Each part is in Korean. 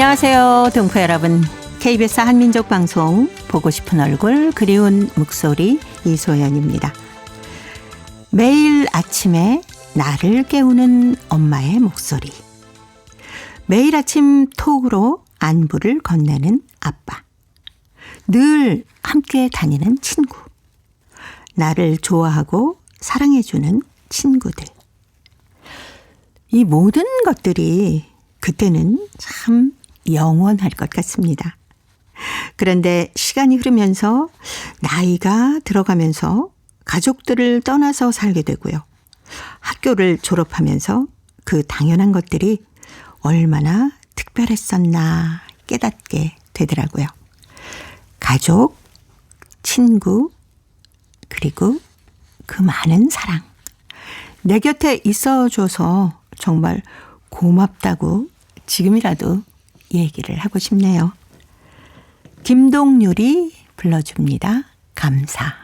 안녕하세요, 동포 여러분. KBS 한민족 방송 보고 싶은 얼굴 그리운 목소리 이소연입니다. 매일 아침에 나를 깨우는 엄마의 목소리. 매일 아침 톡으로 안부를 건네는 아빠. 늘 함께 다니는 친구. 나를 좋아하고 사랑해주는 친구들. 이 모든 것들이 그때는 참 영원할 것 같습니다. 그런데 시간이 흐르면서 나이가 들어가면서 가족들을 떠나서 살게 되고요. 학교를 졸업하면서 그 당연한 것들이 얼마나 특별했었나 깨닫게 되더라고요. 가족, 친구, 그리고 그 많은 사랑. 내 곁에 있어줘서 정말 고맙다고 지금이라도 얘기를 하고 싶네요. 김동률이 불러줍니다. 감사.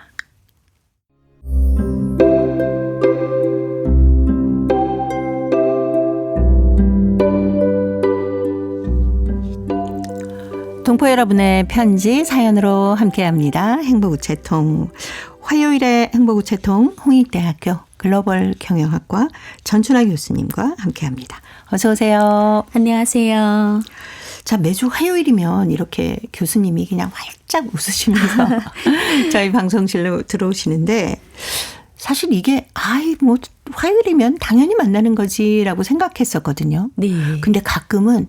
동포 여러분의 편지 사연으로 함께합니다. 행복우체통. 화요일에 행복우체통 홍익대학교 글로벌 경영학과 전춘아 교수님과 함께합니다. 어서 오세요. 안녕하세요. 자, 매주 화요일이면 이렇게 교수님이 그냥 활짝 웃으시면서 저희 방송실로 들어오시는데 사실 이게 화요일이면 당연히 만나는 거지라고 생각했었거든요. 네. 근데 가끔은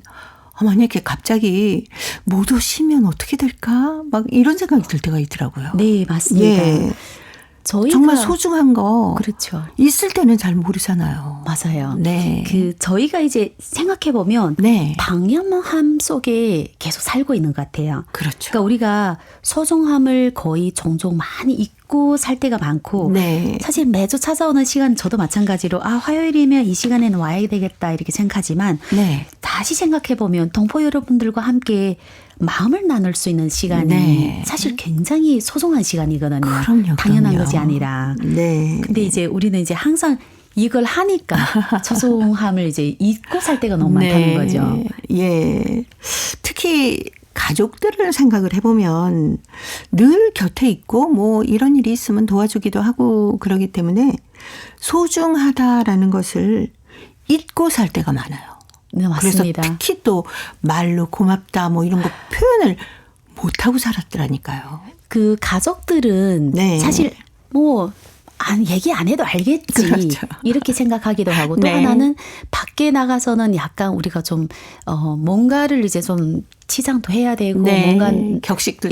만약에 갑자기 못 오시면 어떻게 될까? 막 이런 생각이 들 때가 있더라고요. 네, 맞습니다. 예. 저희가 정말 소중한 거 그렇죠. 있을 때는 잘 모르잖아요. 맞아요. 네. 저희가 이제 생각해 보면 네. 당연함 속에 계속 살고 있는 것 같아요. 그렇죠. 그러니까 우리가 소중함을 거의 종종 많이 잊고 살 때가 많고 네. 사실 매주 찾아오는 시간 저도 마찬가지로 화요일이면 이 시간에는 와야 되겠다 이렇게 생각하지만 네. 다시 생각해 보면 동포 여러분들과 함께 마음을 나눌 수 있는 시간이 네. 사실 굉장히 소중한 시간이거든요. 그럼요. 당연한 것이 아니라. 네. 근데 이제 우리는 이제 항상 이걸 하니까 소중함을 이제 잊고 살 때가 너무 많다는 거죠. 예. 특히 가족들을 생각을 해보면 늘 곁에 있고 뭐 이런 일이 있으면 도와주기도 하고 그러기 때문에 소중하다라는 것을 잊고 살 때가 많아요. 네, 맞습니다. 그래서 특히 또 말로 고맙다 뭐 이런 거 표현을 못하고 살았더라니까요. 그 가족들은 네. 사실 얘기 안 해도 알겠지. 그렇죠. 이렇게 생각하기도 하고 또 네. 하나는 밖에 나가서는 약간 우리가 좀 뭔가를 이제 좀 치장도 해야 되고 네. 뭔가 격식도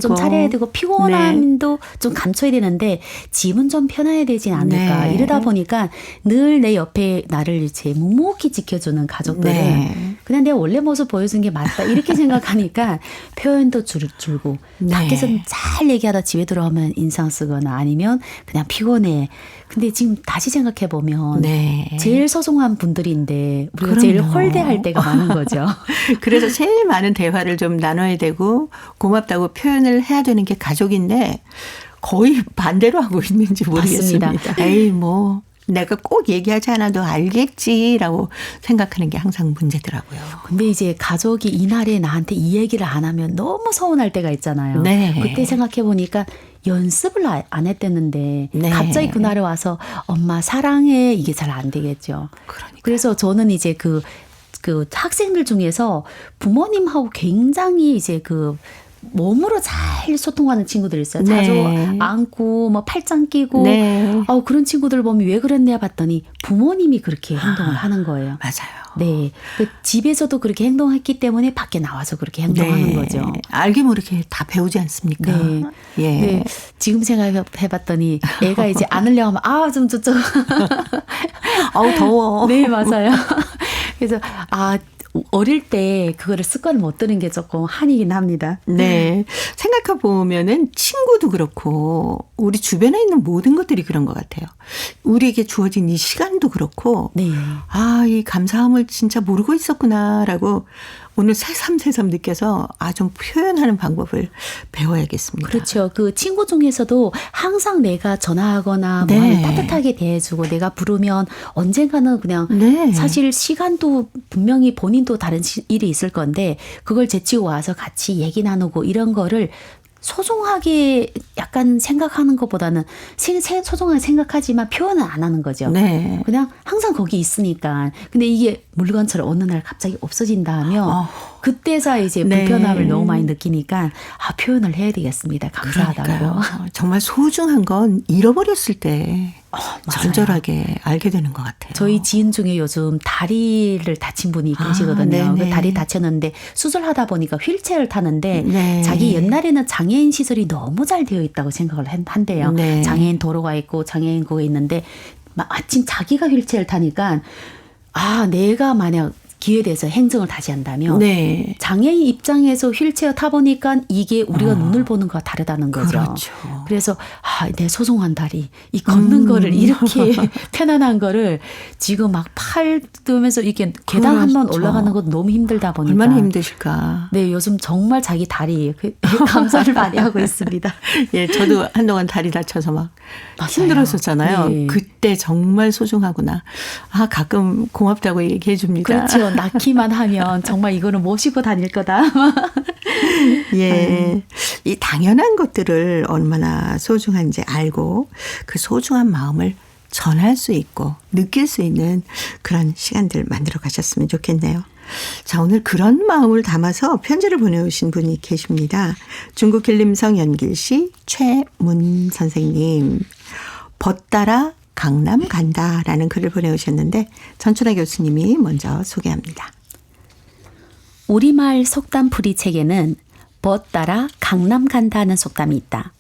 좀 차려야 되고 피곤함도 좀 감춰야 되는데 집은 좀 편해야 되진 않을까. 네. 이러다 보니까 늘 내 옆에 나를 이제 묵묵히 지켜주는 가족들은 네. 그냥 내 원래 모습 보여준 게 맞다 이렇게 생각하니까 표현도 줄고 네. 밖에서는 잘 얘기하다 집에 들어오면 인상 쓰거나 아니면 그냥 피곤해. 근데 지금 다시 생각해 보면 네. 제일 소중한 분들인데 우리가 그럼요. 제일 홀대할 때가 많은 거죠. 그래서 제일 많은 대화를 좀 나눠야 되고 고맙다고 표현을 해야 되는 게 가족인데 거의 반대로 하고 있는지 모르겠습니다. 맞습니다. 에이 뭐 내가 꼭 얘기하지 않아도 알겠지라고 생각하는 게 항상 문제더라고요. 근데 이제 가족이 이날에 나한테 이 얘기를 안 하면 너무 서운할 때가 있잖아요. 네. 그때 생각해 보니까 연습을 안 했댔는데 네. 갑자기 그날에 와서 엄마 사랑해 이게 잘 안 되겠죠. 그러니까요. 그래서 저는 이제 그 학생들 중에서 부모님하고 굉장히 이제 몸으로 잘 소통하는 친구들 있어요. 자주 네. 안고 팔짱 끼고 네. 그런 친구들 보면 왜 그랬냐 봤더니 부모님이 그렇게 행동을 하는 거예요. 맞아요. 네, 집에서도 그렇게 행동했기 때문에 밖에 나와서 그렇게 행동하는 네. 거죠. 알게 모르게 다 배우지 않습니까? 네. 예. 네. 지금 생각해봤더니 애가 이제 안으려 하면 좀 저쪽. 더워. 네, 맞아요. 그래서 어릴 때 그거를 습관을 못 들은 게 조금 한이긴 합니다. 네. 생각해 보면은 친구도 그렇고 우리 주변에 있는 모든 것들이 그런 것 같아요. 우리에게 주어진 이 시간도 그렇고 네. 아, 이 감사함을 진짜 모르고 있었구나라고 오늘 새삼새삼 느껴서 좀 표현하는 방법을 배워야겠습니다. 그렇죠. 그 친구 중에서도 항상 내가 전화하거나 네. 뭐 하면 따뜻하게 대해주고 내가 부르면 언젠가는 그냥 네. 사실 시간도 분명히 본인도 다른 일이 있을 건데 그걸 제치고 와서 같이 얘기 나누고 이런 거를 소중하게 약간 생각하는 것보다는 소중하게 생각하지만 표현은 안 하는 거죠. 네. 그냥 항상 거기 있으니까. 근데 이게 물건처럼 어느 날 갑자기 없어진다 하면 그때서 이제 네. 불편함을 너무 많이 느끼니까 표현을 해야 되겠습니다. 감사하다고. 그러니까요. 정말 소중한 건 잃어버렸을 때 맞아요. 절절하게 알게 되는 것 같아요. 저희 지인 중에 요즘 다리를 다친 분이 계시거든요. 네네. 그 다리 다쳤는데 수술하다 보니까 휠체어를 타는데 네. 자기 옛날에는 장애인 시설이 너무 잘 되어 있다고 생각을 한대요. 네. 장애인 도로가 있고 장애인 그거 있는데 마침 자기가 휠체어를 타니까 내가 만약 기회에 대해서 행정을 다시 한다면 네. 장애인 입장에서 휠체어 타보니까 이게 우리가 눈을 보는 거와 다르다는 거죠. 그렇죠. 그래서 내 소중한 다리 이 걷는 거를 이렇게 편안한 거를 지금 막 팔 뜨면서 이게 계단 한 번 그렇죠. 올라가는 것도 너무 힘들다 보니까 얼마나 힘드실까. 네, 요즘 정말 자기 다리 감사를 많이 하고 있습니다. 예, 저도 한동안 다리 다쳐서 막 맞아요. 힘들었었잖아요. 네. 그때 정말 소중하구나. 가끔 고맙다고 얘기해 줍니다. 그렇죠. 낳기만 하면 정말 이거는 모시고 다닐 거다. 예. 이 당연한 것들을 얼마나 소중한지 알고 그 소중한 마음을 전할 수 있고 느낄 수 있는 그런 시간들 만들어 가셨으면 좋겠네요. 자, 오늘 그런 마음을 담아서 편지를 보내오신 분이 계십니다. 중국 길림성 연길시 최문 선생님. 벗 따라 강남 간다라는 글을 보내오셨는데 전춘아 교수님이 먼저 소개합니다. 우리말 속담풀이 책에는 벗 따라 강남 간다는 속담이 있다.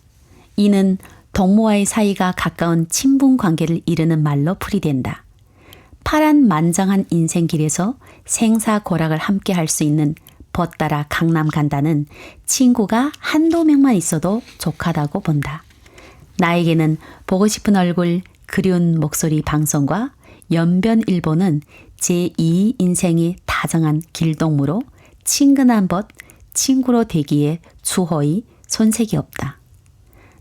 이는 동무와의 사이가 가까운 친분 관계를 이르는 말로 풀이된다. 파란만장한 인생길에서 생사고락을 함께 할 수 있는 벗 따라 강남 간다는 친구가 한두 명만 있어도 족하다고 본다. 나에게는 보고 싶은 얼굴, 그리운 목소리 방송과 연변일보는 제2 인생의 다정한 길동무로 친근한 벗, 친구로 되기에 추호의 손색이 없다.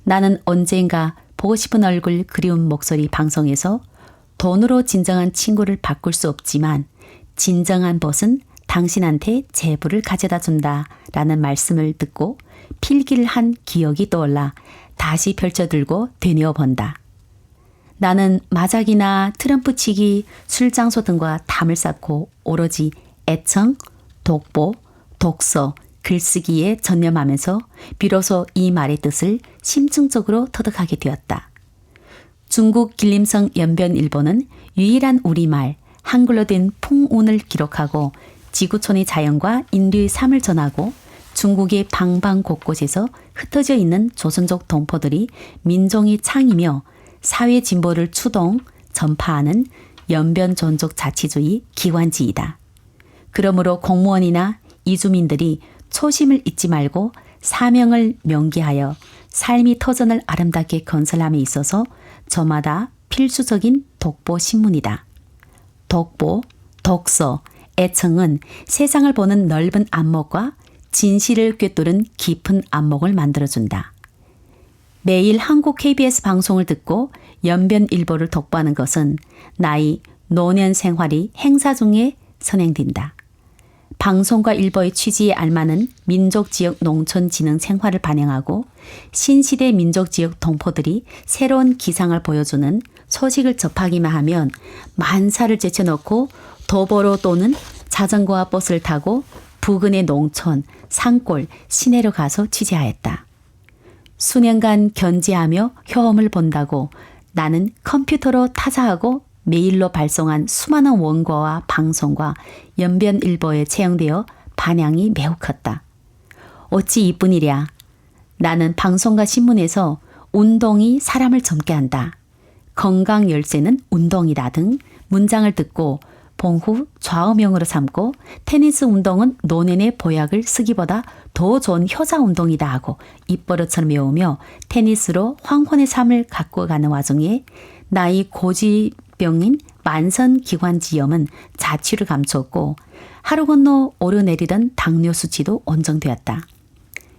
나는 언젠가 보고 싶은 얼굴, 그리운 목소리 방송에서 돈으로 진정한 친구를 바꿀 수 없지만 진정한 벗은 당신한테 제부를 가져다 준다 라는 말씀을 듣고 필기를 한 기억이 떠올라 다시 펼쳐들고 되뇌어 본다. 나는 마작이나 트럼프 치기, 술장소 등과 담을 쌓고 오로지 애청, 독보, 독서, 글쓰기에 전념하면서 비로소 이 말의 뜻을 심층적으로 터득하게 되었다. 중국 길림성 연변일보는 유일한 우리말, 한글로 된 풍운을 기록하고 지구촌의 자연과 인류의 삶을 전하고 중국의 방방 곳곳에서 흩어져 있는 조선족 동포들이 민족의 창이며 사회 진보를 추동, 전파하는 연변존족 자치주의 기관지이다. 그러므로 공무원이나 이주민들이 초심을 잊지 말고 사명을 명기하여 삶의 터전을 아름답게 건설함에 있어서 저마다 필수적인 독보 신문이다. 독보, 독서, 애청은 세상을 보는 넓은 안목과 진실을 꿰뚫은 깊은 안목을 만들어준다. 매일 한국 KBS 방송을 듣고 연변일보를 독보하는 것은 나의 노년 생활이 행사 중에 선행된다. 방송과 일보의 취지에 알맞는 민족지역 농촌진흥 생활을 반영하고 신시대 민족지역 동포들이 새로운 기상을 보여주는 소식을 접하기만 하면 만사를 제쳐놓고 도보로 또는 자전거와 버스를 타고 부근의 농촌, 산골, 시내로 가서 취재하였다. 수년간 견지하며 효험을 본다고 나는 컴퓨터로 타사하고 메일로 발송한 수많은 원고와 방송과 연변일보에 채용되어 반향이 매우 컸다. 어찌 이뿐이랴. 나는 방송과 신문에서 운동이 사람을 젊게 한다. 건강 열쇠는 운동이다 등 문장을 듣고 본 후 좌우명으로 삼고 테니스 운동은 노년의 보약을 쓰기보다 더 좋은 효자 운동이다 하고 입버릇처럼 외우며 테니스로 황혼의 삶을 갖고 가는 와중에 나이 고지병인 만성기관지염은 자취를 감추었고 하루 건너 오르내리던 당뇨 수치도 온정되었다.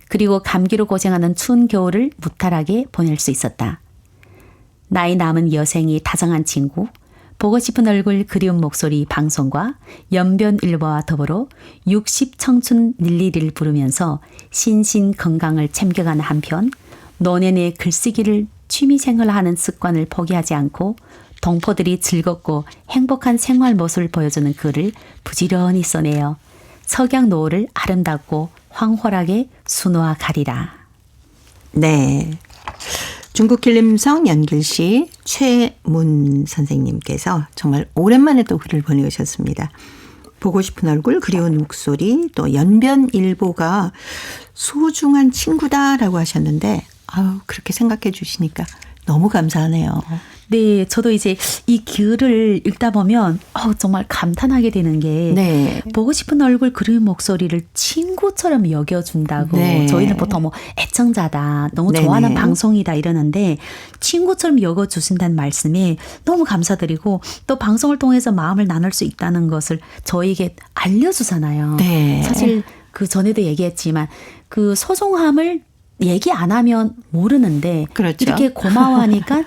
그리고 감기로 고생하는 추운 겨울을 무탈하게 보낼 수 있었다. 나이 남은 여생이 다정한 친구, 보고 싶은 얼굴 그리운 목소리 방송과 연변일보와 더불어 60 청춘 릴리를 부르면서 신신 건강을 챙겨가는 한편 노년의 글쓰기를 취미생활하는 습관을 포기하지 않고 동포들이 즐겁고 행복한 생활 모습을 보여주는 글을 부지런히 써내어 석양 노을을 아름답고 황홀하게 수놓아 가리라. 네. 중국 길림성 연길시 최문 선생님께서 정말 오랜만에 또 글을 보내오셨습니다. 보고 싶은 얼굴, 그리운 목소리, 또 연변일보가 소중한 친구다라고 하셨는데 그렇게 생각해 주시니까 너무 감사하네요. 네, 저도 이제 이 글을 읽다 보면 정말 감탄하게 되는 게 네. 보고 싶은 얼굴 그리운 목소리를 친구처럼 여겨준다고 네. 저희는 보통 뭐 애청자다, 너무 네네. 좋아하는 방송이다 이러는데 친구처럼 여겨주신다는 말씀에 너무 감사드리고 또 방송을 통해서 마음을 나눌 수 있다는 것을 저에게 알려주잖아요. 네. 사실 그 전에도 얘기했지만 그 소중함을 얘기 안 하면 모르는데 그렇죠. 이렇게 고마워하니까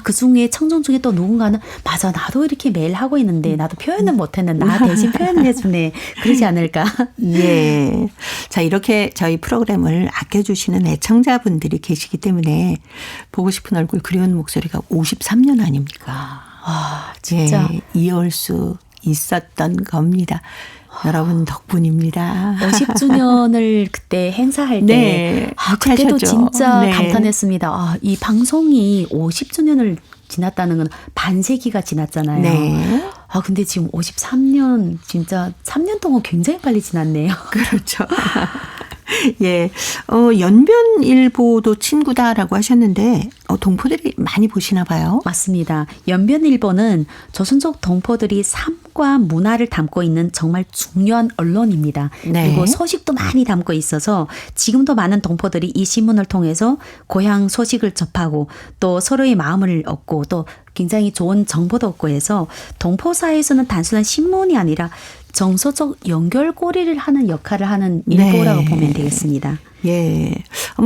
그 중에 청중 중에 또 누군가는 맞아 나도 이렇게 매일 하고 있는데 나도 표현은 못했는데 나 대신 표현을 해주네 그러지 않을까. 예. 자, 이렇게 저희 프로그램을 아껴주시는 애청자분들이 계시기 때문에 보고 싶은 얼굴 그리운 목소리가 53년 아닙니까? 진짜 예, 이어올 수 있었던 겁니다. 여러분 덕분입니다. 50주년을 그때 행사할 때 네, 그때도 하셨죠. 진짜 네. 감탄했습니다. 이 방송이 50주년을 지났다는 건 반세기가 지났잖아요. 네. 근데 지금 53년 진짜 3년 동안 굉장히 빨리 지났네요. 그렇죠. 예. 연변일보도 친구다라고 하셨는데, 동포들이 많이 보시나 봐요. 맞습니다. 연변일보는 조선족 동포들이 삶과 문화를 담고 있는 정말 중요한 언론입니다. 네. 그리고 소식도 많이 담고 있어서 지금도 많은 동포들이 이 신문을 통해서 고향 소식을 접하고 또 서로의 마음을 얻고 또 굉장히 좋은 정보도 얻고 해서 동포 사회에서는 단순한 신문이 아니라 정서적 연결고리를 하는 역할을 하는 일보라고 네. 보면 되겠습니다. 예.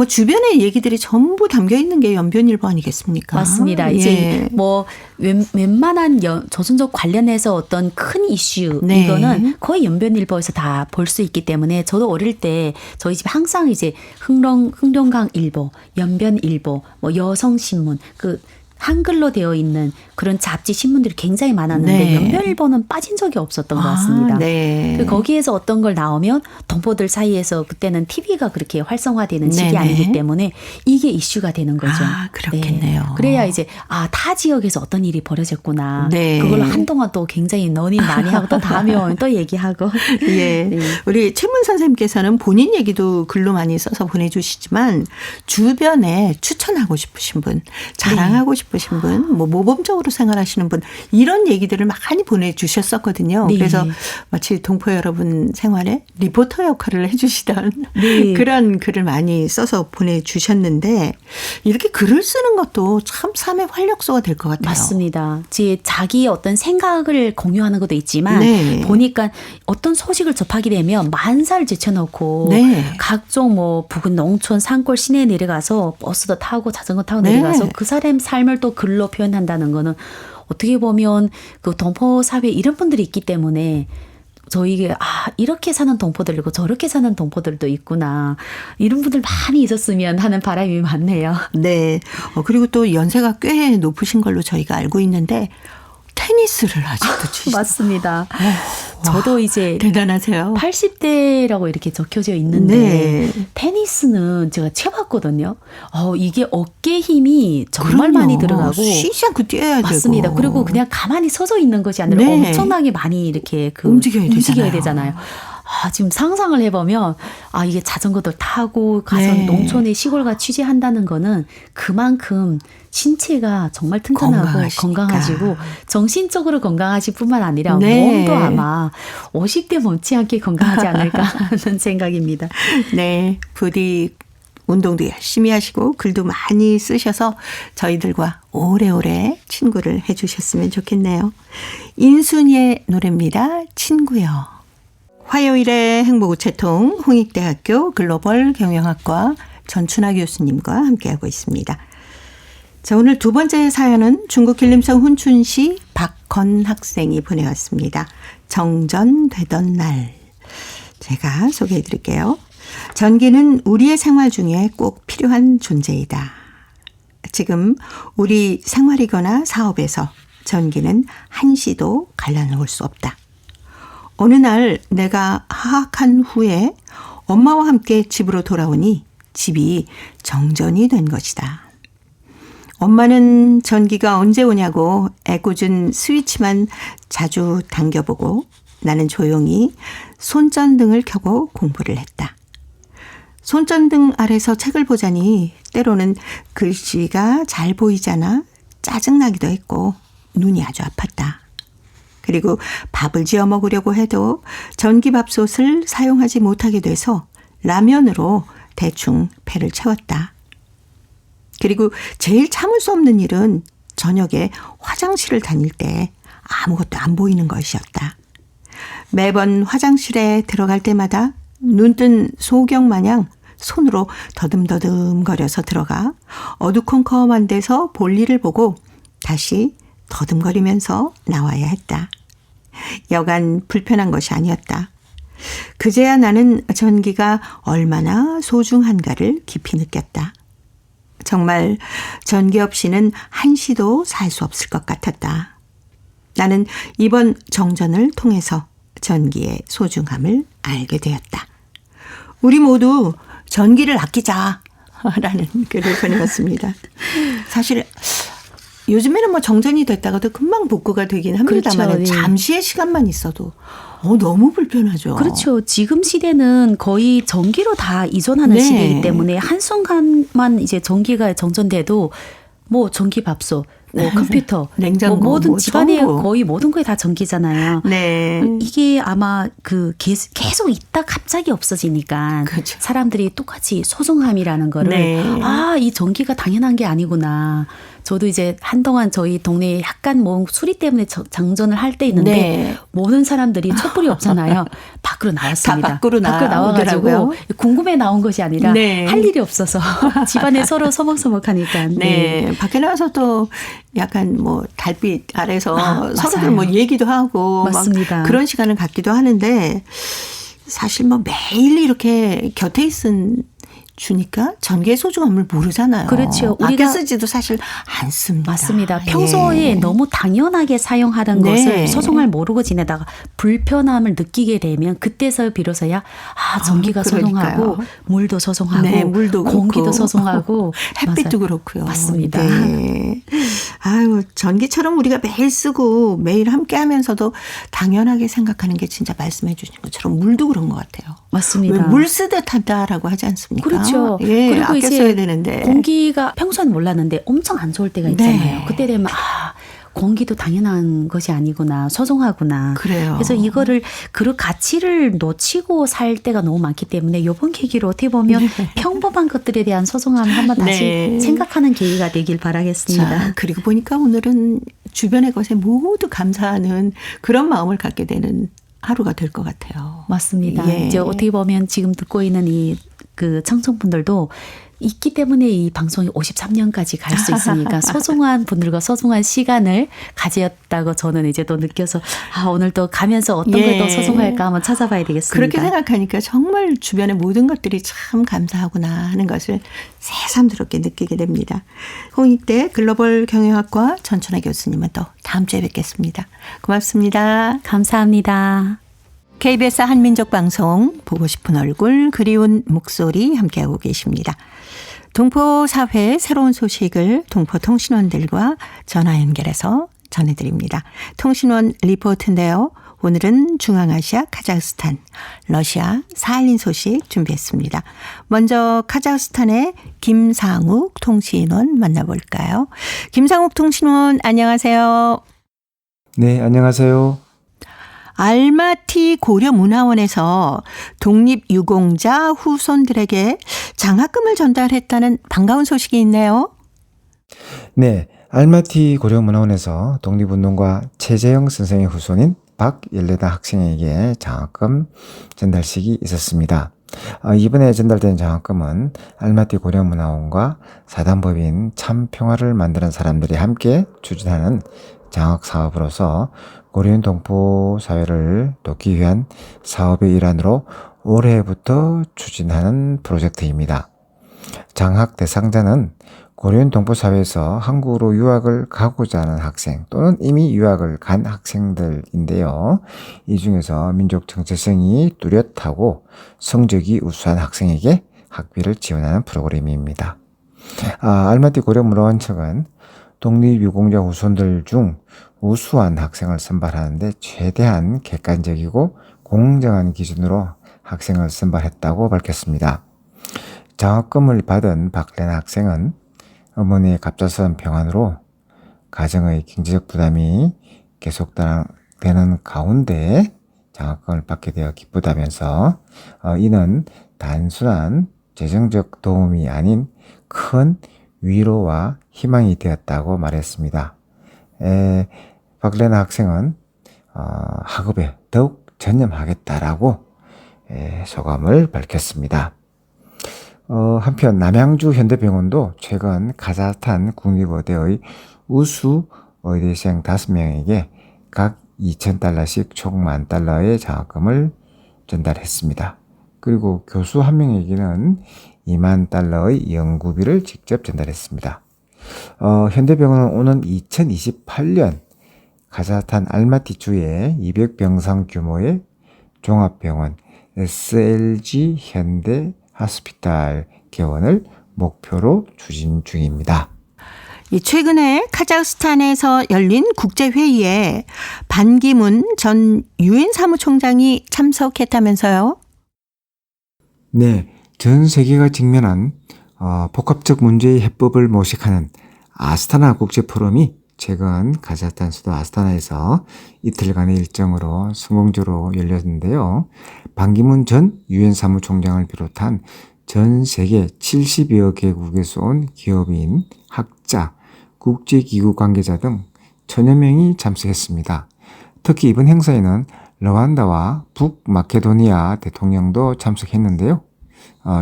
주변의 얘기들이 전부 담겨 있는 게 연변일보 아니겠습니까? 맞습니다. 예. 이제 뭐 웬만한 조선족 관련해서 어떤 큰 이슈 네. 이거는 거의 연변일보에서 다 볼 수 있기 때문에 저도 어릴 때 저희 집 항상 이제 흥룡강 일보, 연변일보, 뭐 여성신문 한글로 되어 있는 그런 잡지 신문들이 굉장히 많았는데 네. 연변일보는 빠진 적이 없었던 것 같습니다. 네. 거기에서 어떤 걸 나오면 동포들 사이에서 그때는 TV가 그렇게 활성화되는 시기 네네. 아니기 때문에 이게 이슈가 되는 거죠. 그렇겠네요. 네. 그래야 이제 타 지역에서 어떤 일이 벌어졌구나. 네. 그걸로 한동안 또 굉장히 논의 많이 하고 또 다음에 오면 또 얘기하고. 예. 네. 우리 최문 선생님께서는 본인 얘기도 글로 많이 써서 보내주시지만 주변에 추천하고 싶으신 분, 자랑하고 싶으신 분, 뭐 모범적으로 생활하시는 분 이런 얘기들을 많이 보내주셨었거든요. 네. 그래서 마치 동포 여러분 생활에 리포터 역할을 해주시던 네. 그런 글을 많이 써서 보내주셨는데 이렇게 글을 쓰는 것도 참 삶의 활력소가 될 것 같아요. 맞습니다. 자기의 어떤 생각을 공유하는 것도 있지만 네. 보니까 어떤 소식을 접하게 되면 만사를 제쳐놓고 네. 각종 뭐 부근 농촌 산골 시내에 내려가서 버스도 타고 자전거 타고 네. 내려가서 그 사람 삶을 또 글로 표현한다는 거는 어떻게 보면 그 동포 사회에 이런 분들이 있기 때문에 저희가 이렇게 사는 동포들 있고 저렇게 사는 동포들도 있구나. 이런 분들 많이 있었으면 하는 바람이 많네요. 네. 그리고 또 연세가 꽤 높으신 걸로 저희가 알고 있는데 테니스를 아직도 치시죠. 맞습니다. 저도 이제 대단하세요. 80대라고 이렇게 적혀져 있는데 네. 테니스는 제가 쳐봤거든요. 이게 어깨 힘이 정말 그럼요. 많이 들어가고 쉬지 않고 뛰어야 맞습니다. 되고. 그리고 그냥 가만히 서서 있는 것이 아니라 네. 엄청나게 많이 이렇게 움직여야 움직여야 되잖아요. 되잖아요. 지금 상상을 해보면 이게 자전거도 타고 가서 네. 농촌에 시골가 취재한다는 거는 그만큼 신체가 정말 튼튼하고 건강하시니까. 건강하시고 정신적으로 건강하실 뿐만 아니라 네. 몸도 아마 50대 못지않게 건강하지 않을까 하는 생각입니다. 네. 부디 운동도 열심히 하시고 글도 많이 쓰셔서 저희들과 오래오래 친구를 해주셨으면 좋겠네요. 인순이의 노래입니다. 친구요. 화요일의 행복우체통 홍익대학교 글로벌 경영학과 전춘아 교수님과 함께하고 있습니다. 자, 오늘 두 번째 사연은 중국 길림성 훈춘시 박건 학생이 보내왔습니다. 정전되던 날. 제가 소개해 드릴게요. 전기는 우리의 생활 중에 꼭 필요한 존재이다. 지금 우리 생활이거나 사업에서 전기는 한시도 갈라놓을 수 없다. 어느 날 내가 하학한 후에 엄마와 함께 집으로 돌아오니 집이 정전이 된 것이다. 엄마는 전기가 언제 오냐고 애꿎은 스위치만 자주 당겨보고 나는 조용히 손전등을 켜고 공부를 했다. 손전등 아래서 책을 보자니 때로는 글씨가 잘 보이지 않아 짜증나기도 했고 눈이 아주 아팠다. 그리고 밥을 지어 먹으려고 해도 전기밥솥을 사용하지 못하게 돼서 라면으로 대충 배를 채웠다. 그리고 제일 참을 수 없는 일은 저녁에 화장실을 다닐 때 아무것도 안 보이는 것이었다. 매번 화장실에 들어갈 때마다 눈뜬 소경 마냥 손으로 더듬더듬거려서 들어가 어두컴컴한 데서 볼일을 보고 다시 더듬거리면서 나와야 했다. 여간 불편한 것이 아니었다. 그제야 나는 전기가 얼마나 소중한가를 깊이 느꼈다. 정말 전기 없이는 한시도 살 수 없을 것 같았다. 나는 이번 정전을 통해서 전기의 소중함을 알게 되었다. 우리 모두 전기를 아끼자 라는 글을 보내봤습니다. 사실 요즘에는 뭐 정전이 됐다가도 금방 복구가 되긴 합니다만 그렇죠. 네. 잠시의 시간만 있어도 너무 불편하죠. 그렇죠. 지금 시대는 거의 전기로 다 이전하는 네. 시대이기 때문에 한순간만 이제 전기가 정전돼도 뭐 전기밥솥, 뭐 컴퓨터, 냉장고, 뭐 모든 뭐 집안에 전부. 거의 모든 거에 다 전기잖아요. 네. 이게 아마 그 계속 있다 갑자기 없어지니까 그렇죠. 사람들이 똑같이 소중함이라는 거를 네. 이 전기가 당연한 게 아니구나. 저도 이제 한동안 저희 동네에 약간 뭐 수리 때문에 정전을 할 때 있는데 네. 모든 사람들이 촛불이 없잖아요. 밖으로 나왔습니다. 다 밖으로 나와가지고 나오더라고요. 궁금해 나온 것이 아니라 네. 할 일이 없어서 집안에 서로 서먹서먹하니까. 네. 밖에 나와서 또 약간 뭐 달빛 아래서 서로들 맞아요. 뭐 얘기도 하고 맞습니다. 막 그런 시간을 갖기도 하는데 사실 뭐 매일 이렇게 곁에 있은 주니까 전기의 소중함을 모르잖아요. 그렇죠. 아껴 우리가 쓰지도 사실 않습니다. 맞습니다. 예. 평소에 너무 당연하게 사용하던 네. 것을 소중함을 모르고 지내다가 불편함을 느끼게 되면 그때서 비로소야 전기가 그러니까요. 소중하고 물도 소중하고 네, 물도 공기도 그렇고. 소중하고 햇빛도 맞아요. 그렇고요. 맞습니다. 네. 아유, 전기처럼 우리가 매일 쓰고 매일 함께 하면서도 당연하게 생각하는 게 진짜 말씀해 주신 것처럼 물도 그런 것 같아요. 맞습니다. 왜 물 쓰듯 한다라고 하지 않습니까? 그렇죠. 예, 그리고 아껴 이제 써야 되는데. 공기가 평소엔 몰랐는데 엄청 안 좋을 때가 있잖아요. 네. 그때 되면 공기도 당연한 것이 아니구나, 소중하구나. 그래요. 그래서 이거를 그 가치를 놓치고 살 때가 너무 많기 때문에 이번 계기로 어떻게 보면 평범한 것들에 대한 소중함을 한번 다시 네. 생각하는 계기가 되길 바라겠습니다. 자, 그리고 보니까 오늘은 주변의 것에 모두 감사하는 그런 마음을 갖게 되는 하루가 될 것 같아요. 맞습니다. 예. 이제 어떻게 보면 지금 듣고 있는 이 그 청청분들도 있기 때문에 이 방송이 53년까지 갈 수 있으니까 소중한 분들과 소중한 시간을 가졌다고 저는 이제 또 느껴서 오늘 또 가면서 어떤 걸 더 소중할까 한번 찾아봐야 되겠습니다. 그렇게 생각하니까 정말 주변의 모든 것들이 참 감사하구나 하는 것을 새삼스럽게 느끼게 됩니다. 홍익대 글로벌 경영학과 전춘아 교수님은 또 다음 주에 뵙겠습니다. 고맙습니다. 감사합니다. KBS 한민족 방송 보고 싶은 얼굴 그리운 목소리 함께하고 계십니다. 동포 사회의 새로운 소식을 동포 통신원들과 전화 연결해서 전해드립니다. 통신원 리포트인데요. 오늘은 중앙아시아 카자흐스탄, 러시아 사할린 소식 준비했습니다. 먼저 카자흐스탄의 김상욱 통신원 만나볼까요? 김상욱 통신원 안녕하세요. 네, 안녕하세요. 알마티 고려문화원에서 독립유공자 후손들에게 장학금을 전달했다는 반가운 소식이 있네요. 네, 알마티 고려문화원에서 독립운동가 최재형 선생의 후손인 박연레다 학생에게 장학금 전달식이 있었습니다. 이번에 전달된 장학금은 알마티 고려문화원과 사단법인 참평화를 만드는 사람들이 함께 추진하는 장학사업으로서 고려인 동포사회를 돕기 위한 사업의 일환으로 올해부터 추진하는 프로젝트입니다. 장학 대상자는 고려인 동포사회에서 한국으로 유학을 가고자 하는 학생 또는 이미 유학을 간 학생들인데요. 이 중에서 민족 정체성이 뚜렷하고 성적이 우수한 학생에게 학비를 지원하는 프로그램입니다. 알마티 고려문화원 측은 독립유공자 후손들 중 우수한 학생을 선발하는데 최대한 객관적이고 공정한 기준으로 학생을 선발했다고 밝혔습니다. 장학금을 받은 박레나 학생은 어머니의 갑작스러운 병환으로 가정의 경제적 부담이 계속되는 가운데 장학금을 받게 되어 기쁘다면서 이는 단순한 재정적 도움이 아닌 큰 위로와 희망이 되었다고 말했습니다. 박레나 학생은 학업에 더욱 전념하겠다라고 소감을 밝혔습니다. 한편 남양주 현대병원도 최근 카자흐스탄 국립의대의 우수 의대생 5명에게 각 2,000달러씩 총 10,000달러의 장학금을 전달했습니다. 그리고 교수 1명에게는 20,000달러의 연구비를 직접 전달했습니다. 현대병원은 오는 2028년 카자흐스탄 알마티주의 200병상 규모의 종합병원 SLG 현대 하스피탈 개원을 목표로 추진 중입니다. 최근에 카자흐스탄에서 열린 국제회의에 반기문 전 유엔 사무총장이 참석했다면서요? 네, 전 세계가 직면한 복합적 문제의 해법을 모색하는 아스타나 국제포럼이 최근 카자흐스탄 수도 아스타나에서 이틀간의 일정으로 성공적으로 열렸는데요. 반기문 전 유엔 사무총장을 비롯한 전 세계 70여 개국에서 온 기업인, 학자, 국제기구 관계자 등 1,000여 명이 참석했습니다. 특히 이번 행사에는 르완다와 북마케도니아 대통령도 참석했는데요.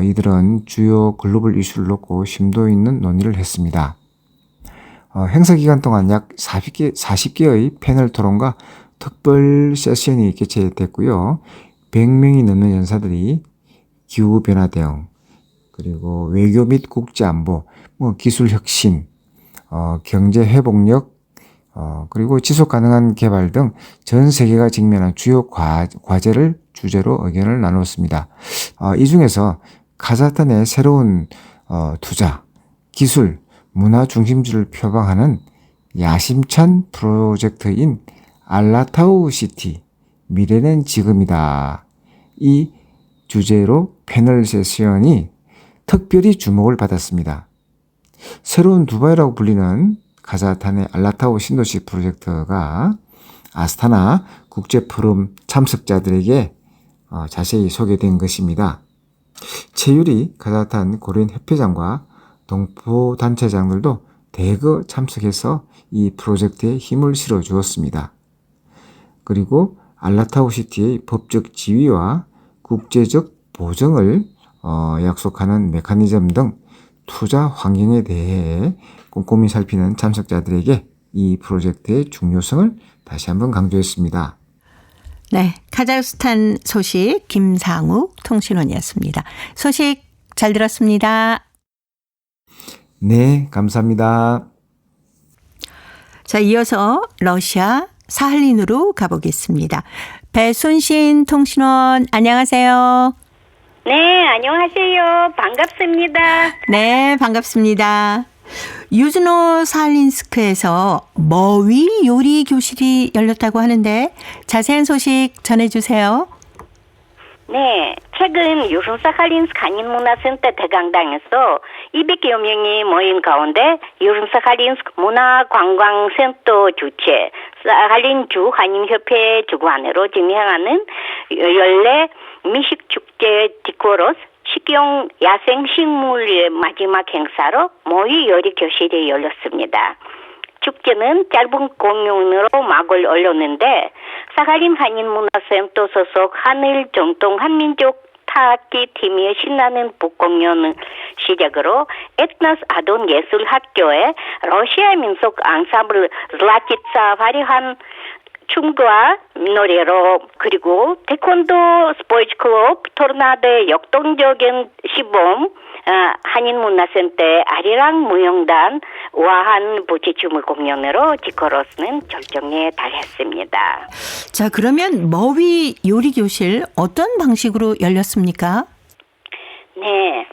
이들은 주요 글로벌 이슈를 놓고 심도 있는 논의를 했습니다. 행사 기간 동안 약 40개의 패널 토론과 특별 세션이 개최됐고요. 100명이 넘는 연사들이 기후변화 대응, 그리고 외교 및 국제안보, 기술 혁신, 경제 회복력, 그리고 지속 가능한 개발 등 전 세계가 직면한 주요 과제를 주제로 의견을 나눴습니다. 이 중에서 카자흐스탄의 새로운 투자, 기술, 문화 중심주를 표방하는 야심찬 프로젝트인 알라타우 시티, 미래는 지금이다. 이 주제로 패널 세션이 특별히 주목을 받았습니다. 새로운 두바이라고 불리는 카자흐스탄의 알라타우 신도시 프로젝트가 아스타나 국제포럼 참석자들에게 자세히 소개된 것입니다. 최유리 카자흐스탄 고려인 협회장과 동포단체장들도 대거 참석해서 이 프로젝트에 힘을 실어 주었습니다. 그리고 알라타우 시티의 법적 지위와 국제적 보증을 약속하는 메커니즘 등 투자 환경에 대해 꼼꼼히 살피는 참석자들에게 이 프로젝트의 중요성을 다시 한번 강조했습니다. 네, 카자흐스탄 소식 김상욱 통신원이었습니다. 소식 잘 들었습니다. 네, 감사합니다. 자, 이어서 러시아 사할린으로 가보겠습니다. 배순신 통신원 안녕하세요. 네, 안녕하세요. 반갑습니다. 네, 반갑습니다. 유즈노 사할린스크에서 머위 요리 교실이 열렸다고 하는데 자세한 소식 전해주세요. 네, 최근 유른사칼린스크 한인문화센터 대강당에서 200여 명이 모인 가운데 유른사칼린스크 문화관광센터 주최 사칼린주 한인협회 주관으로 진행하는 연례 미식축제 디코로스 식용 야생식물의 마지막 행사로 모의 요리 교실이 열렸습니다. 축제는 짧은 공연으로 막을 올렸는데 사칼린 한인문화센터 소속 하늘 전통 한민족 타악기 팀의 신나는 북공연을 시작으로 에트나스 아돈 예술학교의 러시아 민속 앙상블 슬라티차 화려한 춤과 노래로 그리고 태권도 스포츠 클럽 토르나도의 역동적인 시범 한인문화센터의 아리랑 무용단 우아한 부치춤을 공연으로 디코로스는 절정에 달했습니다. 자, 그러면 머위 요리 교실 어떤 방식으로 열렸습니까? 네.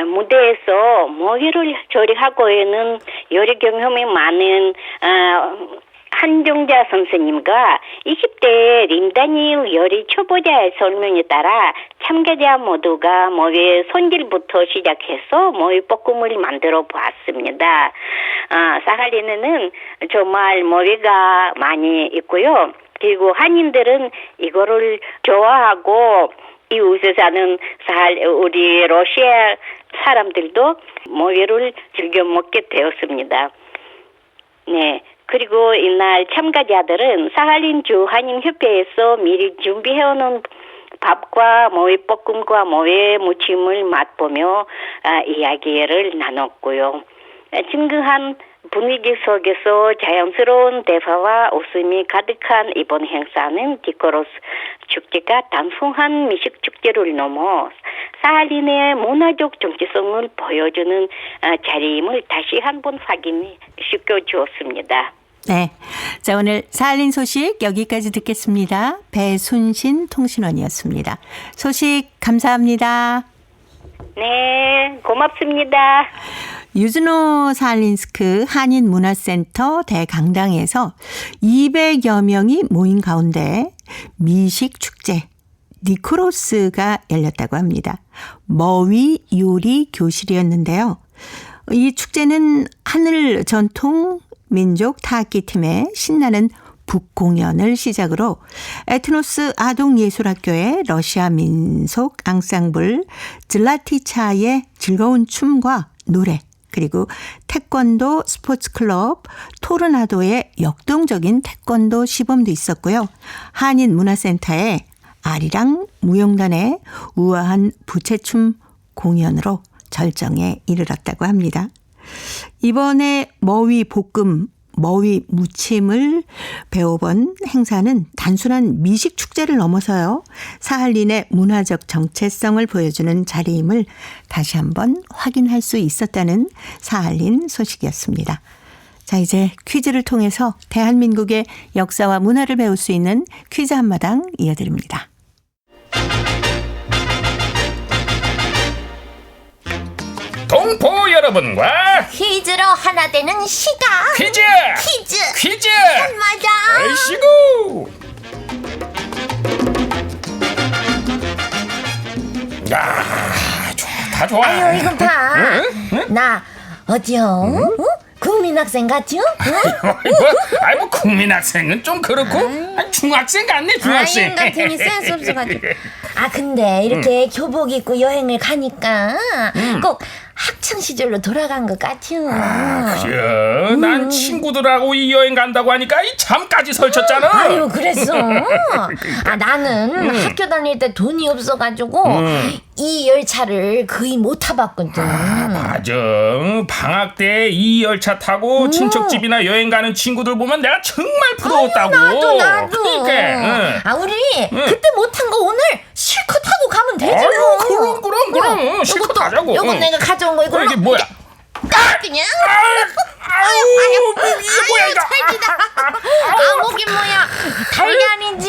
무대에서 머위를 조리하고에는 요리 경험이 많은 한종자 선생님과 20대 림다니엘 요리 초보자의 설명에 따라 참가자 모두가 머위의 손질부터 시작해서 머위 볶음을 만들어 보았습니다. 사칼린에는 정말 머위가 많이 있고요. 그리고 한인들은 이거를 좋아하고 이웃에 사는 우리 러시아 사람들도 머위를 즐겨 먹게 되었습니다. 네. 그리고 이날 참가자들은 사칼린주 한인협회에서 미리 준비해오는 밥과 모이볶음과 모이 무침을 맛보며 이야기를 나눴고요. 친근한 분위기 속에서 자연스러운 대화와 웃음이 가득한 이번 행사는 디코로스 축제가 단순한 미식 축제를 넘어 사칼린의 문화적 정체성을 보여주는 자리임을 다시 한번 확인시켜 주었습니다. 네. 자, 오늘 사칼린 소식 여기까지 듣겠습니다. 배순신 통신원이었습니다. 소식 감사합니다. 네, 고맙습니다. 유즈노 사칼린스크 한인문화센터 대강당에서 200여 명이 모인 가운데 미식축제 니코로스가 열렸다고 합니다. 머위 요리 교실이었는데요. 이 축제는 하늘 전통 민족 타악기 팀의 신나는 북공연을 시작으로 에트노스 아동예술학교의 러시아 민속 앙상블 질라티차의 즐거운 춤과 노래, 그리고 태권도 스포츠클럽 토르나도의 역동적인 태권도 시범도 있었고요. 한인문화센터의 아리랑 무용단의 우아한 부채춤 공연으로 절정에 이르렀다고 합니다. 이번에 머위 볶음, 머위 무침을 배워본 행사는 단순한 미식 축제를 넘어서요. 사칼린의 문화적 정체성을 보여주는 자리임을 다시 한번 확인할 수 있었다는 사칼린 소식이었습니다. 자, 이제 퀴즈를 통해서 대한민국의 역사와 문화를 배울 수 있는 퀴즈 한마당 이어드립니다. 동포 여러분과 퀴즈로 하나 되는 시간. 퀴즈 퀴즈 한마당. 아이시고 야 좋다. 아유 이건 봐. 나 어디요? 국민학생 같죠? 아이 뭐 국민학생은 좀 그렇고 중학생 같네 중학생. 아유 같으니 센스 없어가지고. 아 근데 이렇게 교복 입고 여행을 가니까 꼭 학창 시절로 돌아간 것 같아요. 그래. 난 친구들하고 이 여행 간다고 하니까 이 잠까지 설쳤잖아. 아유 그랬어. 아 나는 학교 다닐 때 돈이 없어가지고 이 열차를 거의 못 타봤거든. 맞아. 방학 때 이 열차 타고 친척집이나 여행 가는 친구들 보면 내가 정말 부러웠다고. 나도. 그러니까. 아 우리 그때 못 탄 거 오늘 실컷 하고 가면 되지. 아유, 그럼 실컷 하자고. 요건 내가 가져온 거 이걸로. 이게 뭐야? 그냥. 아유, 이게 뭐야 이거? 찰지다. 아 목이 뭐야? 달걀이지.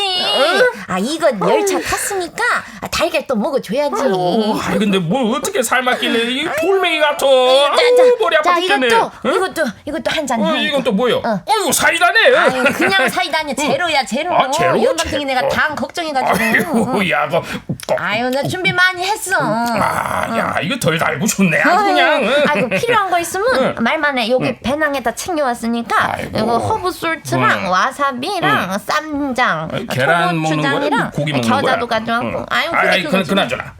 이거 열차 탔으니까 달걀 또 먹어줘야지. 아이 근데 뭘 어떻게 삶았길래 이 돌멩이 같아. 머리 아파 자, 죽겠네. 이것도 한 잔. 이건 또 뭐요? 이거 사이다네. 아유, 그냥 사이다 아니야. 제로야, 제로. 아, 제로? 영감탱이 내가 당 걱정해가지고. 아이고 야 거. 아유, 나 준비 많이 했어. 야 이거 덜 달고 좋네. 아주 그냥. 아이고, 필요한 거 있으면 말만 해. 여기 배낭에다 챙겨왔으니까 아이고. 이거 허브 솔트랑 와사비랑 쌈장, 계란 먹는 거야? 초고추장이랑 고기 먹는 거야? 겨자도 가져왔고. 아유, 근데 그거 좀- 그나저나.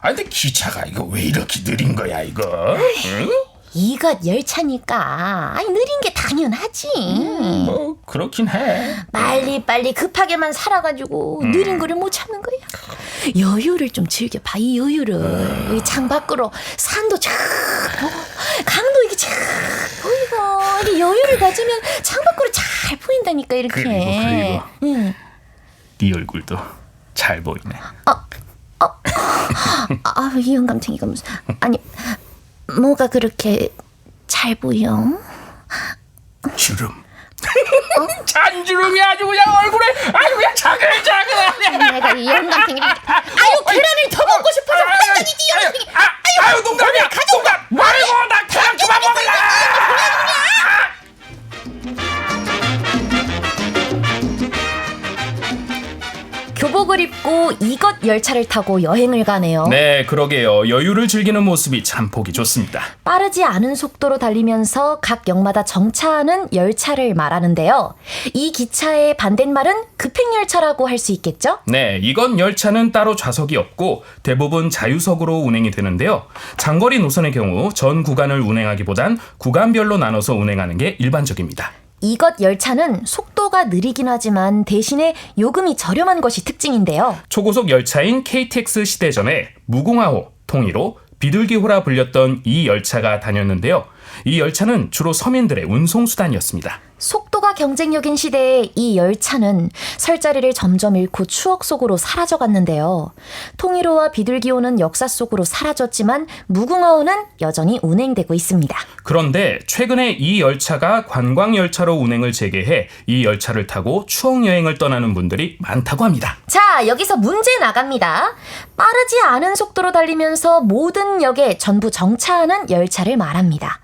근데 기차가 이거 왜 이렇게 느린 거야 이거? 응? 이것 열차니까 느린 게 당연하지. 뭐 그렇긴 해. 빨리 급하게만 살아가지고 느린 거를 못 참는 거야. 여유를 좀 즐겨봐. 이 여유를. 여기 창 밖으로 산도 쫙 보고 강도 이게 쫙 보이고 이게 여유를 가지면 창 밖으로 잘 보인다니까 이렇게. 그리고 응. 네 얼굴도 잘 보이네. 이 영감탱이가 무슨 아니 뭐가 그렇게 잘 보여? 주름. 잔주름이 아주 그냥 얼굴에 아주 그냥 자글자글. 내가 이 영감탱이 계란을 더 먹고 싶어서 환장이지 영감탱이. 아유 농담이야. 농담 말고 나 계란 그만 먹을래. 교복을 입고 이것 열차를 타고 여행을 가네요. 네, 그러게요. 여유를 즐기는 모습이 참 보기 좋습니다. 빠르지 않은 속도로 달리면서 각 역마다 정차하는 열차를 말하는데요. 이 기차의 반대말은 급행열차라고 할 수 있겠죠? 네, 이건 열차는 따로 좌석이 없고 대부분 자유석으로 운행이 되는데요. 장거리 노선의 경우 전 구간을 운행하기보단 구간별로 나눠서 운행하는 게 일반적입니다. 이것 열차는 속도가 느리긴 하지만 대신에 요금이 저렴한 것이 특징인데요. 초고속 열차인 KTX 시대 전에 무궁화호, 통일호, 비둘기호라 불렸던 이 열차가 다녔는데요. 이 열차는 주로 서민들의 운송수단이었습니다. 속도가 경쟁력인 시대에 이 열차는 설 자리를 점점 잃고 추억 속으로 사라져갔는데요. 통일호와 비둘기호는 역사 속으로 사라졌지만 무궁화호는 여전히 운행되고 있습니다. 그런데 최근에 이 열차가 관광열차로 운행을 재개해 이 열차를 타고 추억여행을 떠나는 분들이 많다고 합니다. 자, 여기서 문제 나갑니다. 빠르지 않은 속도로 달리면서 모든 역에 전부 정차하는 열차를 말합니다.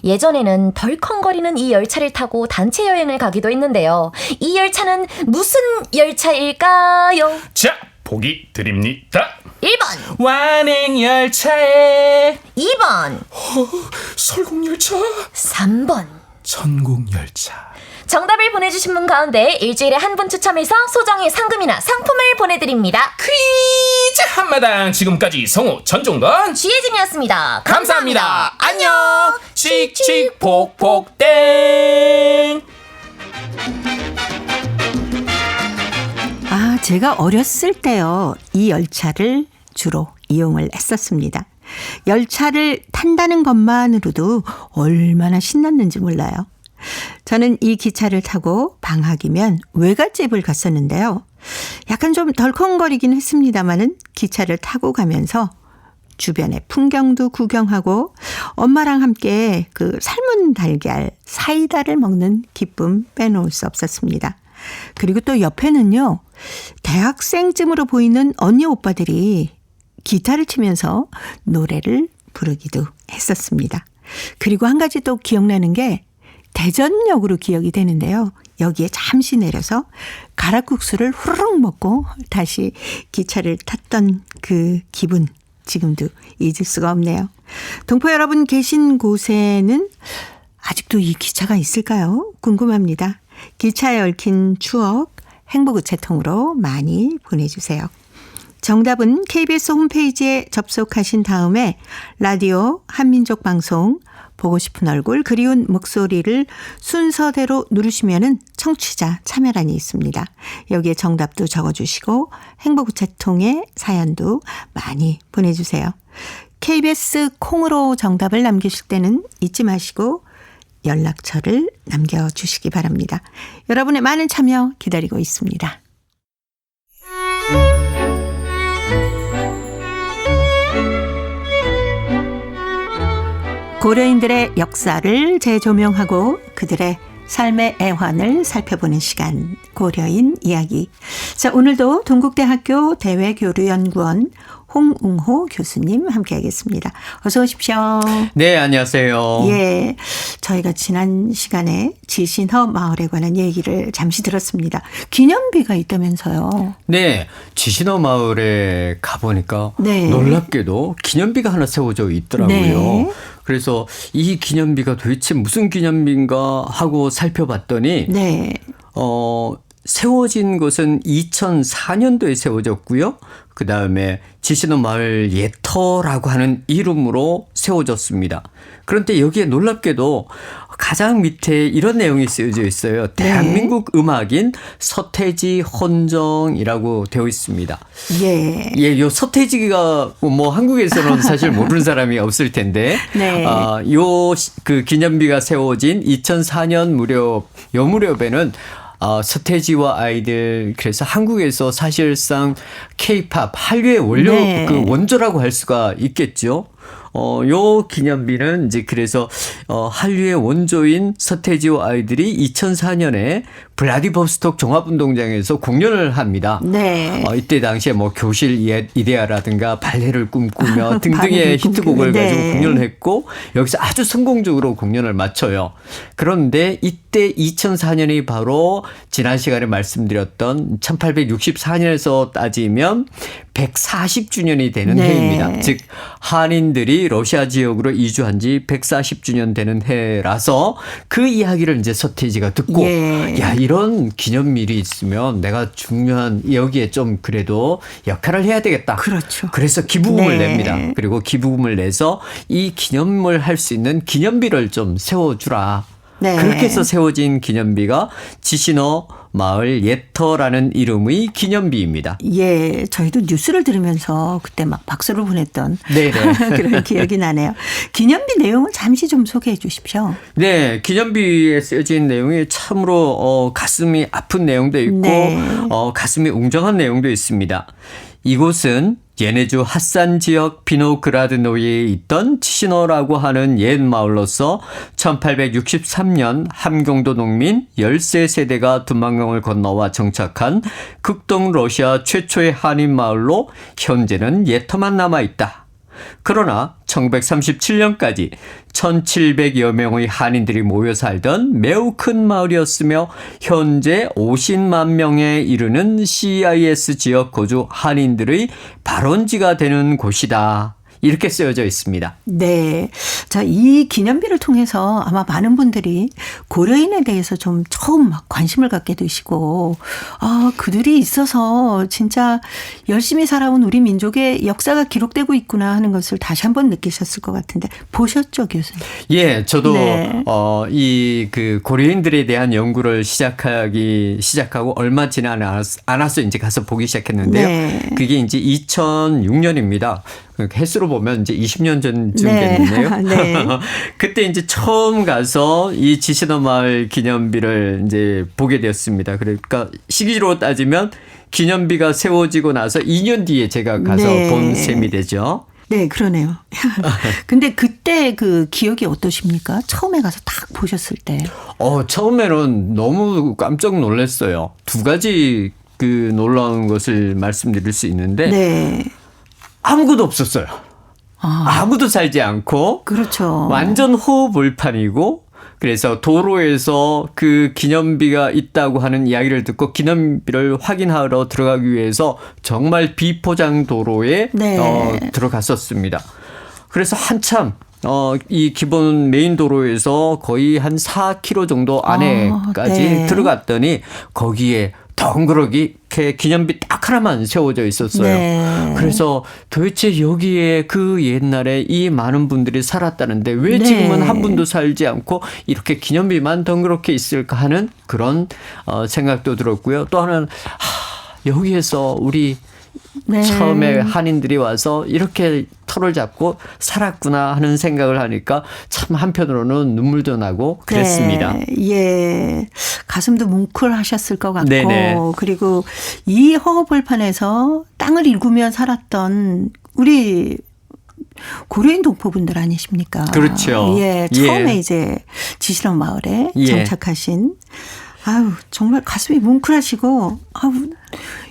예전에는 덜컹거리는 이 열차를 타고 단체 여행을 가기도 했는데요. 이 열차는 무슨 열차일까요? 자, 보기 드립니다. 1번, 완행열차에 2번, 설국열차, 3번. 전국열차. 정답을 보내주신 분 가운데 일주일에 한 분 추첨해서 소정의 상금이나 상품을 보내드립니다. 퀴즈 한마당 지금까지 성우 전종건 지혜진이었습니다. 감사합니다. 안녕. 칙칙폭폭땡. 제가 어렸을 때요, 이 열차를 주로 이용을 했었습니다. 열차를 탄다는 것만으로도 얼마나 신났는지 몰라요. 저는 이 기차를 타고 방학이면 외갓집을 갔었는데요. 약간 좀 덜컹거리긴 했습니다마는 기차를 타고 가면서 주변의 풍경도 구경하고 엄마랑 함께 그 삶은 달걀, 사이다를 먹는 기쁨 빼놓을 수 없었습니다. 그리고 또 옆에는요, 대학생쯤으로 보이는 언니 오빠들이 기타를 치면서 노래를 부르기도 했었습니다. 그리고 한 가지 또 기억나는 게 대전역으로 기억이 되는데요. 여기에 잠시 내려서 가락국수를 후루룩 먹고 다시 기차를 탔던 그 기분, 지금도 잊을 수가 없네요. 동포 여러분 계신 곳에는 아직도 이 기차가 있을까요? 궁금합니다. 기차에 얽힌 추억 행복우체통으로 많이 보내주세요. 정답은 KBS 홈페이지에 접속하신 다음에 라디오 한민족 방송 보고 싶은 얼굴 그리운 목소리를 순서대로 누르시면은 청취자 참여란이 있습니다. 여기에 정답도 적어주시고 행복우체통에 사연도 많이 보내주세요. KBS 콩으로 정답을 남기실 때는 잊지 마시고 연락처를 남겨주시기 바랍니다. 여러분의 많은 참여 기다리고 있습니다. 고려인들의 역사를 재조명하고 그들의 삶의 애환을 살펴보는 시간, 고려인 이야기. 자, 오늘도 동국대학교 대외교류연구원 홍웅호 교수님 함께하겠습니다. 어서 오십시오. 네, 안녕하세요. 예, 저희가 지난 시간에 지신허 마을에 관한 얘기를 잠시 들었습니다. 기념비가 있다면서요. 네, 지신허 마을에 가보니까 네. 놀랍게도 기념비가 하나 세워져 있더라고요. 네. 그래서 이 기념비가 도대체 무슨 기념비인가 하고 살펴봤더니 네. 세워진 것은 2004년도에 세워졌고요. 그다음에 지신허 마을 예터라고 하는 이름으로 세워졌습니다. 그런데 여기에 놀랍게도 가장 밑에 이런 내용이 쓰여져 있어요. 대한민국 음악인 서태지 헌정이라고 되어 있습니다. 예. 예, 요 서태지가 뭐 한국에서는 사실 모르는 사람이 없을 텐데, 네. 요 그 기념비가 세워진 2004년 요 무렵에는 서태지와 아이들, 그래서 한국에서 사실상 K-팝 한류의 네. 그 원조라고 할 수가 있겠죠. 요 기념비는 이제 그래서 한류의 원조인 서태지와 아이들이 2004년에 블라디보스톡 종합운동장에서 공연을 합니다. 네. 이때 당시에 뭐 교실 이데아라든가 발레를 꿈꾸며 등등의 발레를 히트곡을 꿈꾸며. 가지고 네. 공연을 했고 여기서 아주 성공적으로 공연을 마쳐요. 그런데 이때 2004년이 바로 지난 시간에 말씀드렸던 1864년에서 따지면 140주년이 되는 네. 해입니다. 즉 한인들이 러시아 지역으로 이주한 지 140주년 되는 해라서 그 이야기를 이제 서태지가 듣고 예. 야, 이런 기념일이 있으면 내가 중요한 여기에 좀 그래도 역할을 해야 되겠다. 그렇죠. 그래서 기부금을 네. 냅니다. 그리고 기부금을 내서 이 기념을 할 수 있는 기념비를 좀 세워주라. 네. 그렇게 해서 세워진 기념비가 지신허 마을 예터라는 이름의 기념비입니다. 예, 저희도 뉴스를 들으면서 그때 막 박수를 보냈던 네네. 그런 기억이 나네요. 기념비 내용을 잠시 좀 소개해 주십시오. 네, 기념비에 쓰여진 내용이 참으로 가슴이 아픈 내용도 있고 네. 가슴이 웅장한 내용도 있습니다. 이곳은 예네주 핫산 지역 비노그라드노이에 있던 지신허라고 하는 옛 마을로서 1863년 함경도 농민 13세대가 두만강을 건너와 정착한 극동 러시아 최초의 한인 마을로 현재는 예터만 남아있다. 그러나 1937년까지 1700여 명의 한인들이 모여 살던 매우 큰 마을이었으며 현재 50만 명에 이르는 CIS 지역 거주 한인들의 발원지가 되는 곳이다. 이렇게 쓰여져 있습니다. 네. 자, 이 기념비를 통해서 아마 많은 분들이 고려인에 대해서 좀 처음 막 관심을 갖게 되시고, 그들이 있어서 진짜 열심히 살아온 우리 민족의 역사가 기록되고 있구나 하는 것을 다시 한번 느끼셨을 것 같은데, 보셨죠, 교수님? 예, 저도 네. 이 그 고려인들에 대한 연구를 시작하고 얼마 지나지 않아서 이제 가서 보기 시작했는데요. 네. 그게 이제 2006년입니다. 횟수로 보면 이제 20년 전쯤 네. 됐는데요. 네. 그때 이제 처음 가서 이 지신허 마을 기념비를 이제 보게 되었습니다. 그러니까 시기로 따지면 기념비가 세워지고 나서 2년 뒤에 제가 가서 네. 본 셈이 되죠. 네, 그러네요. 근데 그때 그 기억이 어떠십니까? 처음에 가서 딱 보셨을 때. 처음에는 너무 깜짝 놀랐어요. 두 가지 그 놀라운 것을 말씀드릴 수 있는데 네. 아무것도 없었어요. 아무도 살지 않고 그렇죠. 완전 호흡을판이고 그래서 도로에서 그 기념비가 있다고 하는 이야기를 듣고 기념비를 확인하러 들어가기 위해서 정말 비포장 도로에 네. 들어갔었습니다. 그래서 한참 이 기본 메인 도로에서 거의 한 4km 정도 안에까지 네. 들어갔더니 거기에 덩그러게 기념비 딱 하나만 세워져 있었어요. 네. 그래서 도대체 여기에 그 옛날에 이 많은 분들이 살았다는데 왜 네. 지금은 한 분도 살지 않고 이렇게 기념비만 덩그렇게 있을까 하는 그런 생각도 들었고요. 또 하나는 여기에서 우리 네. 처음에 한인들이 와서 이렇게 털을 잡고 살았구나 하는 생각을 하니까 참 한편으로는 눈물도 나고 그랬습니다. 네. 예. 가슴도 뭉클하셨을 것 같고 네네. 그리고 이 허허벌판에서 땅을 일구며 살았던 우리 고려인 동포분들 아니십니까? 그렇죠. 예, 처음에 이제 지신호 마을에 예. 정착하신 아유 정말 가슴이 뭉클하시고 아우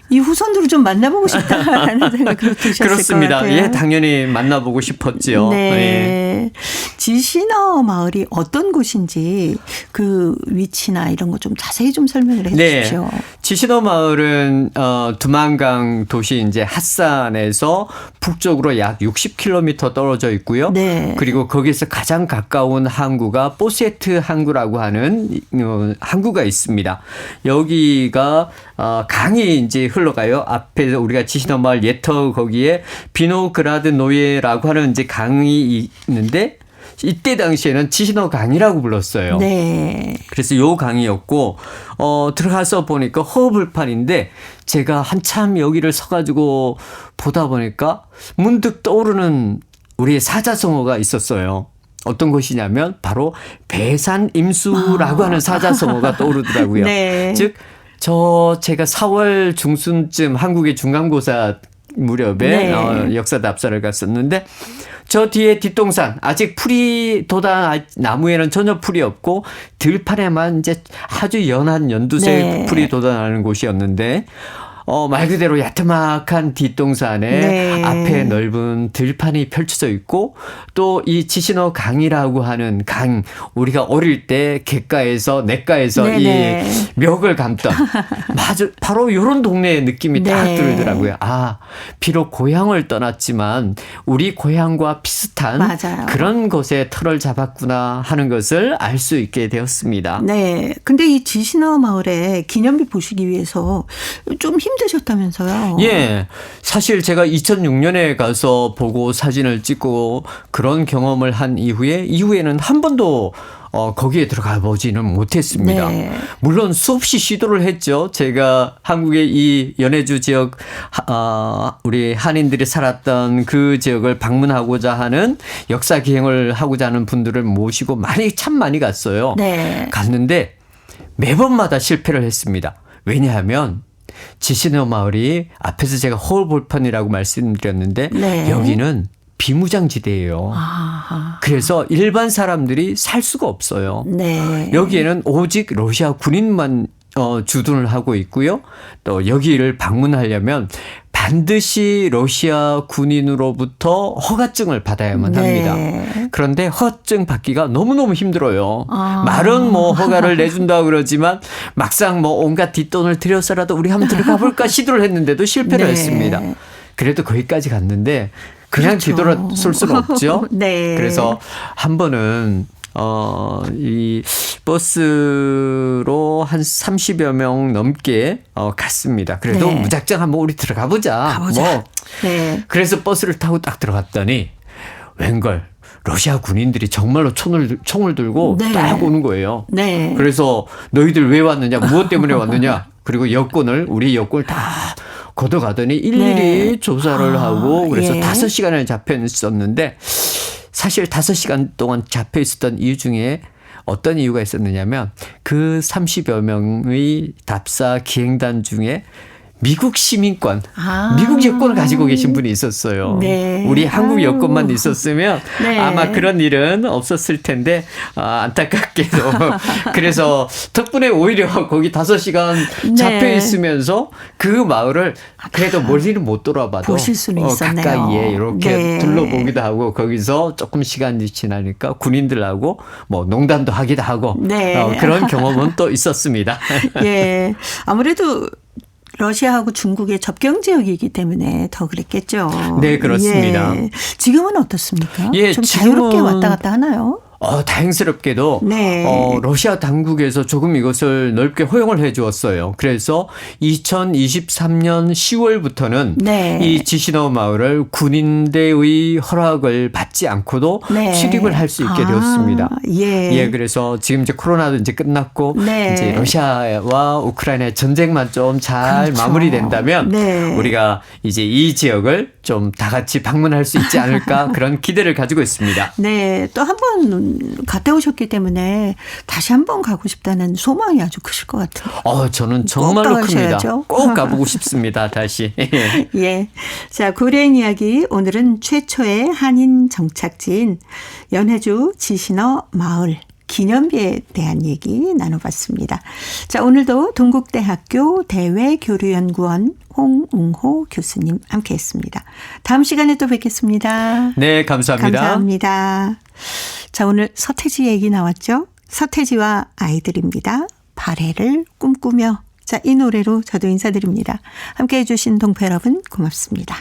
이 후손들을 좀 만나보고 싶다라는 생각이 드셨을 그렇습니다. 것 같아요. 예, 당연히 만나보고 싶었죠. 네. 예. 지신호 마을이 어떤 곳인지 그 위치나 이런 거 좀 자세히 좀 설명을 해 네. 주십시오. 지신호 마을은 두만강 도시 이제 핫산에서 북쪽으로 약 60km 떨어져 있고요. 네. 그리고 거기서 가장 가까운 항구가 포세트 항구라고 하는 항구가 있습니다. 여기가 강이 이제 흘러가요. 앞에 우리가 지신호 마을 예터 거기에 비노그라드 노예라고 하는 이제 강이 있는데 이때 당시에는 지신호 강이라고 불렀어요. 네. 그래서 요 강이었고 들어가서 보니까 허허벌판인데 제가 한참 여기를 서가지고 보다 보니까 문득 떠오르는 우리의 사자성어가 있었어요. 어떤 것이냐면 바로 배산임수라고 하는 사자성어가 떠오르더라고요. 네. 즉 제가 4월 중순쯤 한국의 중간고사 무렵에 네. 역사 답사를 갔었는데 저 뒤에 뒷동산 아직 풀이 나무에는 전혀 풀이 없고 들판에만 이제 아주 연한 연두색 네. 풀이 돋아나는 곳이었는데 말 그대로 야트막한 뒷동산에 네. 앞에 넓은 들판이 펼쳐져 있고 또 이 지신호 강이라고 하는 강 우리가 어릴 때 갯가에서 냇가에서 네네. 이 멱을 감던 바로 이런 동네의 느낌이 딱 네. 들더라고요. 아 비록 고향을 떠났지만 우리 고향과 비슷한 맞아요. 그런 곳에 터를 잡았구나 하는 것을 알 수 있게 되었습니다. 네. 근데 이 지신호 마을에 기념비 보시기 위해서 좀 힘드셨다면서요? 예. 사실 제가 2006년에 가서 보고 사진을 찍고 그런 경험을 한 이후에는 한 번도 거기에 들어가 보지는 못했습니다. 네. 물론 수없이 시도를 했죠. 제가 한국의 이 연해주 지역, 우리 한인들이 살았던 그 지역을 방문하고자 하는 역사 기행을 하고자 하는 분들을 모시고 참 많이 갔어요. 네. 갔는데 매번마다 실패를 했습니다. 왜냐하면 지신호 마을이 앞에서 제가 허허벌판이라고 말씀드렸는데 네. 여기는 비무장지대예요. 아하. 그래서 일반 사람들이 살 수가 없어요. 네. 여기에는 오직 러시아 군인만 주둔을 하고 있고요. 또 여기를 방문하려면 반드시 러시아 군인으로부터 허가증을 받아야만 합니다. 네. 그런데 허가증 받기가 너무너무 힘들어요. 아. 말은 뭐 허가를 내준다고 그러지만 막상 뭐 온갖 뒷돈을 들여서라도 우리 한번 들어가 볼까 시도를 했는데도 실패를 네. 했습니다. 그래도 거기까지 갔는데 그냥 그렇죠. 뒤돌아설 수는 없죠. 네. 그래서 한 번은 이 버스로 한 30여 명 넘게 갔습니다. 그래도 네. 무작정 한번 우리 들어가 보자. 가보자. 네. 그래서 버스를 타고 딱 들어갔더니 웬걸 러시아 군인들이 정말로 총을 들고 네. 딱 오는 거예요. 네. 그래서 너희들 왜 왔느냐, 무엇 때문에 왔느냐, 그리고 우리 여권을 다 걷어가더니 일일이 네. 조사를 하고 그래서 예. 5시간을 잡혀 있었는데 사실 5시간 동안 잡혀 있었던 이유 중에 어떤 이유가 있었느냐면 그 30여 명의 답사 기행단 중에 미국 시민권, 미국 여권을 가지고 계신 분이 있었어요. 네. 우리 한국 아유. 여권만 있었으면 네. 아마 그런 일은 없었을 텐데 안타깝게도 그래서 덕분에 오히려 거기 5시간 네. 잡혀 있으면서 그 마을을 그래도 멀리는 못 돌아봐도 보실 수는 있었네요. 가까이에 이렇게 네. 둘러보기도 하고 거기서 조금 시간이 지나니까 군인들하고 뭐 농담도 하기도 하고 네. 그런 경험은 또 있었습니다. 예. 아무래도 러시아하고 중국의 접경 지역이기 때문에 더 그랬겠죠. 네, 그렇습니다. 예. 지금은 어떻습니까? 예, 좀 자유롭게 지금은 왔다 갔다 하나요? 다행스럽게도 네. 러시아 당국에서 조금 이것을 넓게 허용을 해 주었어요. 그래서 2023년 10월부터는 네. 이 지신호 마을을 군인대의 허락을 받지 않고도 네. 출입을 할 수 있게 되었습니다. 예. 그래서 지금 이제 코로나도 이제 끝났고 네. 이제 러시아와 우크라이나의 전쟁만 좀 잘 그렇죠. 마무리된다면 네. 우리가 이제 이 지역을 좀 다 같이 방문할 수 있지 않을까 그런 기대를 가지고 있습니다. 네. 또 한 번 번 갔다 오셨기 때문에 다시 한번 가고 싶다는 소망이 아주 크실 것 같아요. 저는 정말로 큽니다. 가셔야죠. 꼭 가보고 싶습니다. 다시. 예. 자, 고려인 이야기. 오늘은 최초의 한인 정착지인 연해주 지신어 마을 기념비에 대한 얘기 나눠봤습니다. 자, 오늘도 동국대학교 대외교류연구원 홍웅호 교수님 함께했습니다. 다음 시간에 또 뵙겠습니다. 네, 감사합니다. 감사합니다. 자, 오늘 서태지 얘기 나왔죠? 서태지와 아이들입니다. 발해를 꿈꾸며. 자, 이 노래로 저도 인사드립니다. 함께해 주신 동포 여러분 고맙습니다.